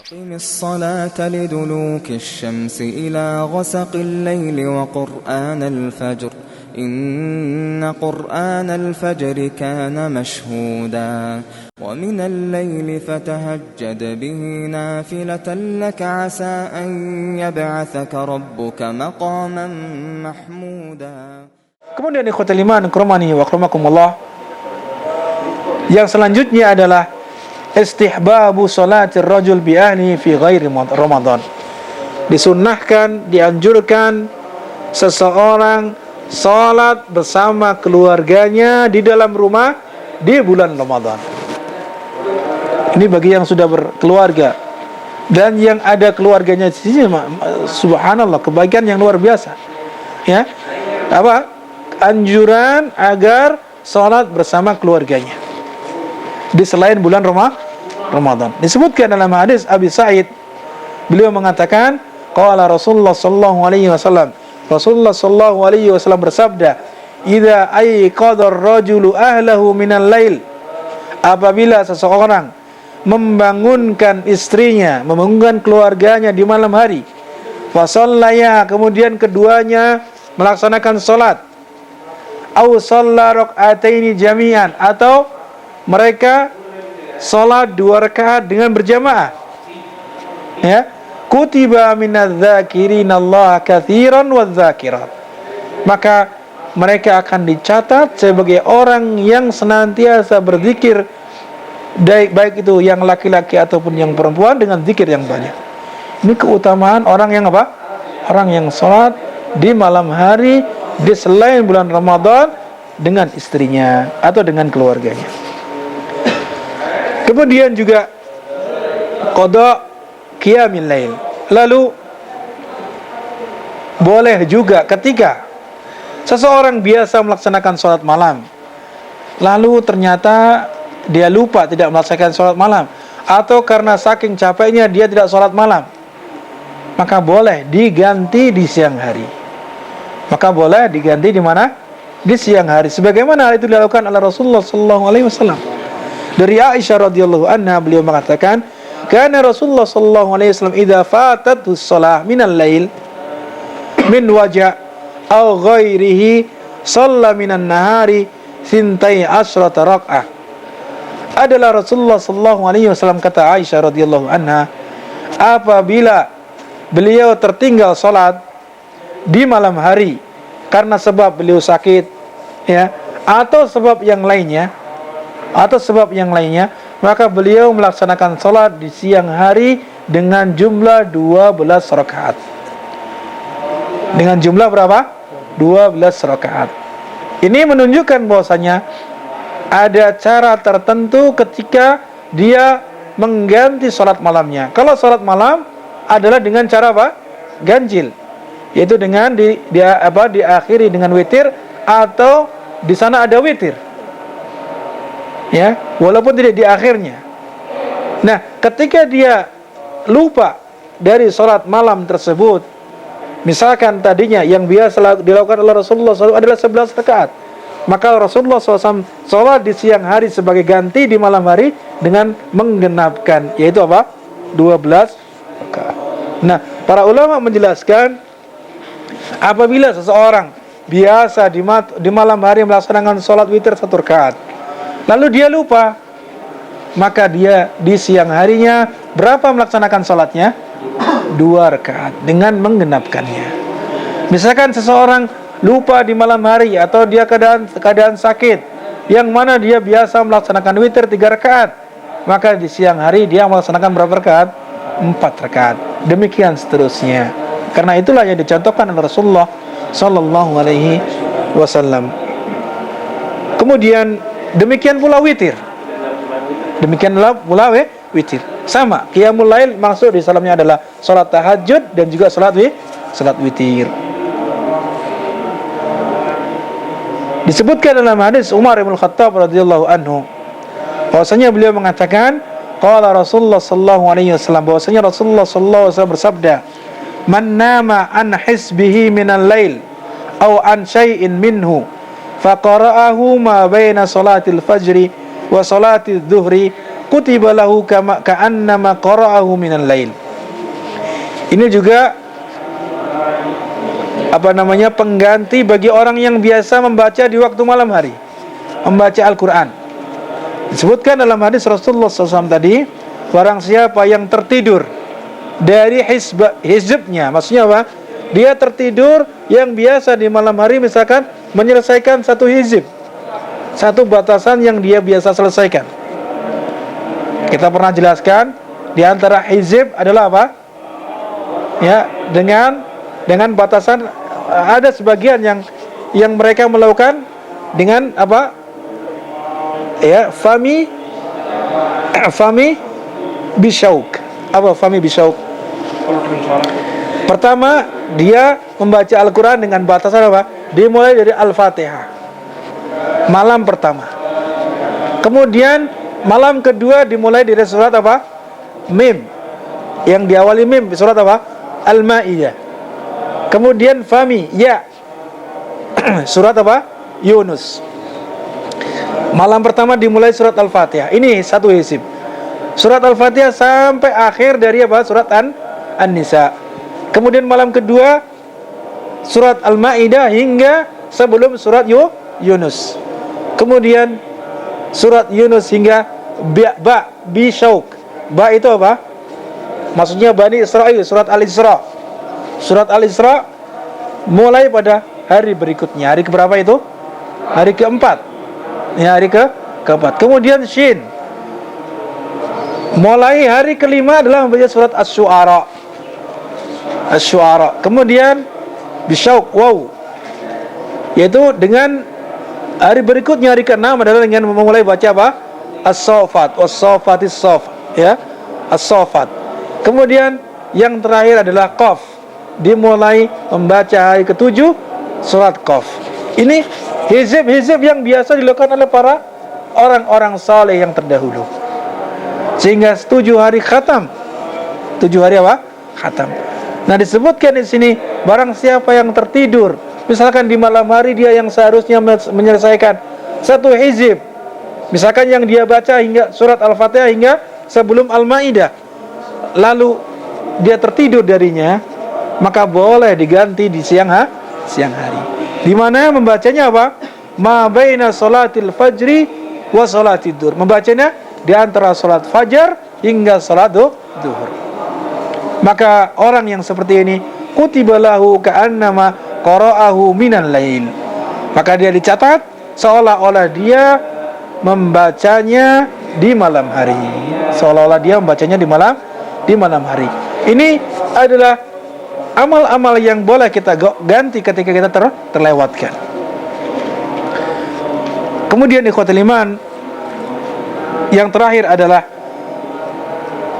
أقم الصلاة لدلوك الشمس إلى غسق الليل وقرآن الفجر إن قرآن الفجر كان مشهودا ومن الليل فتهجد به نافلة لك عسى أن يبعثك ربك مقاما محمودا. Kemudian ikhwatul iman rahimani wa rahimakumullah, yang selanjutnya adalah istihbabu salatir rajul bi ahlihi fi ghairi Ramadan. Disunnahkan, dianjurkan seseorang salat bersama keluarganya di dalam rumah di bulan Ramadan. Ini bagi yang sudah berkeluarga dan yang ada keluarganya di sini, subhanallah, kebaikan yang luar biasa. Ya. Apa? Anjuran agar salat bersama keluarganya di selain bulan Ramadan. Disebutkan dalam hadis Abi Sa'id, beliau mengatakan, qala Rasulullah sallallahu alaihi wasallam, Rasulullah sallallahu alaihi wasallam bersabda, "Idza ayqadha ar-rajulu ahlahu minal lail." Apabila seseorang membangunkan istrinya, membangunkan keluarganya di malam hari, fa shallaya, kemudian keduanya melaksanakan salat, au shalla rak'ataini jami'an, atau mereka salat 2 rakaat dengan berjamaah, ya, kutiba minadz-dzakirinallaha katsiran wadz-dzakirat, maka mereka akan dicatat sebagai orang yang senantiasa berzikir, baik itu yang laki-laki ataupun yang perempuan, dengan zikir yang banyak. Ini keutamaan orang yang apa? Orang yang salat di malam hari di selain bulan Ramadan dengan istrinya atau dengan keluarganya. Kemudian juga qada qiyamil lail. Lalu boleh juga ketika seseorang biasa melaksanakan sholat malam, lalu ternyata dia lupa tidak melaksanakan sholat malam, atau karena saking capeknya dia tidak sholat malam, maka boleh diganti di siang hari. Maka boleh diganti di mana? Di siang hari. Sebagaimana hal itu dilakukan oleh Rasulullah sallallahu alaihi wasallam. Dari Aisyah radhiyallahu anha, beliau mengatakan, "Kana Rasulullah sallallahu alaihi wasallam idza fatatuhu shalah minal lail min waja' aw ghairihi shalla minan nahari sintai asyrata rak'ah." Adalah Rasulullah sallallahu alaihi wasallam, kata Aisyah radhiyallahu anha, apabila beliau tertinggal salat di malam hari karena sebab beliau sakit, ya, atau sebab yang lainnya, maka beliau melaksanakan salat di siang hari dengan jumlah 12 rakaat. Dengan jumlah berapa? 12 rakaat. Ini menunjukkan bahwasanya ada cara tertentu ketika dia mengganti salat malamnya. Kalau salat malam adalah dengan cara apa? Ganjil, yaitu dengan diakhiri dengan witir, atau di sana ada witir, ya, walaupun tidak di akhirnya. Nah, ketika dia lupa dari salat malam tersebut, misalkan tadinya yang biasa dilakukan oleh Rasulullah SAW adalah 11 rakaat, maka Rasulullah SAW salat di siang hari sebagai ganti di malam hari dengan menggenapkan, yaitu apa? 12 rakaat. Nah, para ulama menjelaskan, apabila seseorang biasa di malam hari melaksanakan sholat witir 1 rakaat, lalu dia lupa, maka dia di siang harinya berapa melaksanakan sholatnya? 2 rakaat dengan menggenapkannya. Misalkan seseorang lupa di malam hari atau dia keadaan sakit, yang mana dia biasa melaksanakan witir 3 rakaat, maka di siang hari dia melaksanakan berapa rakaat? 4 rakaat. Demikian seterusnya. Karena itulah yang dicontohkan oleh Rasulullah sallallahu alaihi wasallam. Kemudian demikian pula witir. Witir. Sama, qiyamul lail maksud di dalamnya adalah salat tahajud dan juga salat witir. Disebutkan dalam hadis Umar bin Khattab radhiyallahu anhu, bahwasanya beliau mengatakan, qala Rasulullah sallallahu alaihi wasallam, bahwasanya Rasulullah sallallahu alaihi wasallam bersabda, "Man nama an hisbihi minal lail aw an syai'in minhu faqara'ahu ma baina salatil fajri wa salatil dhuhri kutiba lahu ka'annama qara'ahu minal lail. Ini juga pengganti bagi orang yang biasa membaca di waktu malam hari, membaca Al-Quran. Disebutkan dalam hadis Rasulullah SAW tadi, barang siapa yang tertidur dari hizbnya, maksudnya apa? Dia tertidur yang biasa di malam hari, misalkan menyelesaikan satu hizib, satu batasan yang dia biasa selesaikan. Kita pernah jelaskan, di antara hizib adalah apa? Ya, dengan batasan, ada sebagian yang mereka melakukan dengan apa? Ya, fami bisyauk. Apa fami bisyauk? Pertama, dia membaca Al-Quran dengan batasan apa? Dimulai dari Al-Fatihah, malam pertama. Kemudian malam kedua dimulai dari surat apa? Mim, yang diawali Mim, surat apa? Al-Ma'idah. Kemudian Fami, ya, surat apa? Yunus. Malam pertama dimulai surat Al-Fatihah. Ini satu hizib. Surat Al-Fatihah sampai akhir dari apa? Surat An-Nisa. Kemudian malam kedua surat Al-Ma'idah hingga sebelum surat Yunus. Kemudian surat Yunus hingga Bisyauk. Ba itu apa? Maksudnya Bani Israel, surat Al-Isra. Surat Al-Isra mulai pada hari berikutnya. Hari keberapa itu? Hari keempat. Ya, hari keempat. Kemudian Shin, mulai hari kelima adalah membaca surat Asy-Syu'ara. Kemudian Bisyauk, wow, yaitu dengan hari berikutnya, hari ke-6 adalah dengan memulai baca apa? As-Saffat, was-Saffatis Saff, ya, As-Saffat. Kemudian yang terakhir adalah Qaf, dimulai membaca hari ke-7 surat Qaf. Ini hizib-hizib yang biasa dilakukan oleh para orang-orang saleh yang terdahulu, sehingga 7 hari khatam. 7 hari apa? Khatam. Nah, disebutkan di sini, barang siapa yang tertidur, misalkan di malam hari dia yang seharusnya menyelesaikan satu hizib, misalkan yang dia baca hingga surat Al-Fatihah hingga sebelum Al-Ma'idah, lalu dia tertidur darinya, maka boleh diganti di siang hari. Di mana membacanya apa? Ma baina salatil fajri wa salatid duhur. Membacanya di antara salat fajar hingga salat duhur. Maka orang yang seperti ini kutiba lahu ka'annama qara'ahu minal lail. Maka dia dicatat seolah-olah dia membacanya di malam hari. Seolah-olah dia membacanya di malam hari. Ini adalah amal-amal yang boleh kita ganti ketika kita terlewatkan. Kemudian ikhwatul iman, yang terakhir adalah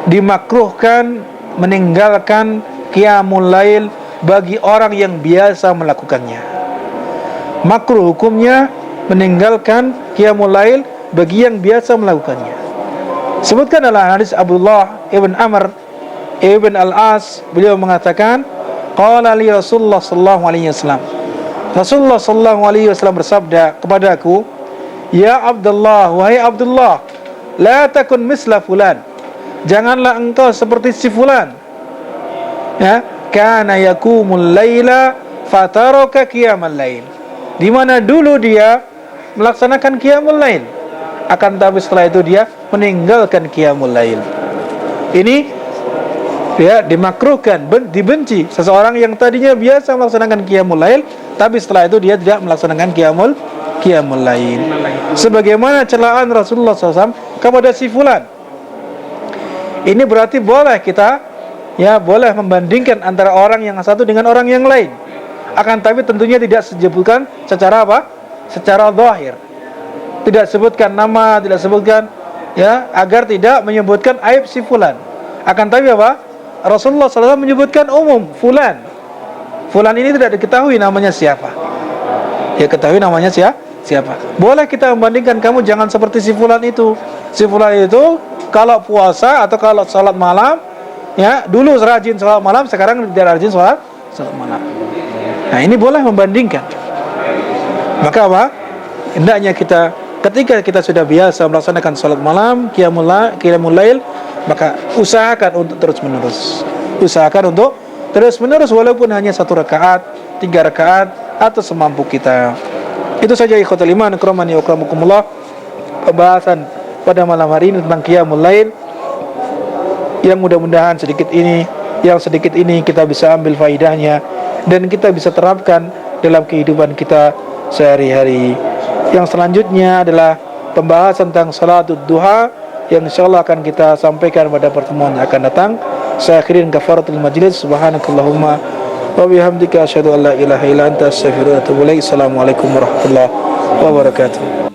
dimakruhkan meninggalkan qiyamul lail bagi orang yang biasa melakukannya. Makruh hukumnya meninggalkan qiyamul lail bagi yang biasa melakukannya. Sebutkan dalam hadis Abdullah ibn Amr ibn al-As, beliau mengatakan, qala li Rasulullah sallallahu alaihi wasallam. Rasulullah sallallahu alaihi wasallam bersabda kepadaku, ya Abdullah, wahai Abdullah, la takun misla fulan, janganlah engkau seperti si fulan, ya, kana yakumul laila fataraka qiyamal lail, di mana dulu dia melaksanakan qiyamul lail, akan tapi setelah itu dia meninggalkan qiyamul lail. Ini ya dimakruhkan, dibenci seseorang yang tadinya biasa melaksanakan qiyamul lail, tapi setelah itu dia tidak melaksanakan qiyamul lail. Sebagaimana celaan Rasulullah SAW kepada si fulan. Ini berarti boleh kita, ya, boleh membandingkan antara orang yang satu dengan orang yang lain. Akan tapi tentunya tidak disebutkan secara apa? Secara zahir. Tidak sebutkan nama, tidak sebutkan, ya, agar tidak menyebutkan aib si fulan. Akan tapi apa? Rasulullah SAW menyebutkan umum, fulan. Fulan ini tidak diketahui namanya siapa. Ya, ketahui namanya siapa. Boleh kita membandingkan, kamu jangan seperti si fulan itu. Si fulan itu kalau puasa atau kalau salat malam, ya, dulu rajin salat malam, sekarang tidak rajin salat malam. Nah, ini boleh membandingkan. Maka apa? Hendaknya kita ketika kita sudah biasa melaksanakan salat malam, qiyamul lail, maka usahakan untuk terus menerus. Usahakan untuk terus menerus walaupun hanya 1 rakaat, 3 rakaat atau semampu kita. Itu saja ikhwatul iman akramani wa akramakumullah, pembahasan pada malam hari ini tentang qiyamul lail, yang mudah-mudahan sedikit ini kita bisa ambil faidahnya dan kita bisa terapkan dalam kehidupan kita sehari-hari. Yang selanjutnya adalah pembahasan tentang salatul duha yang insyaallah akan kita sampaikan pada pertemuan yang akan datang. Saya akhirin kafaratul majlis. Subhanakallahumma wa bihamdika asyhadu an la ilaha illa anta astaghfiruka wa atubu ilaik. Assalamualaikum warahmatullahi wabarakatuh.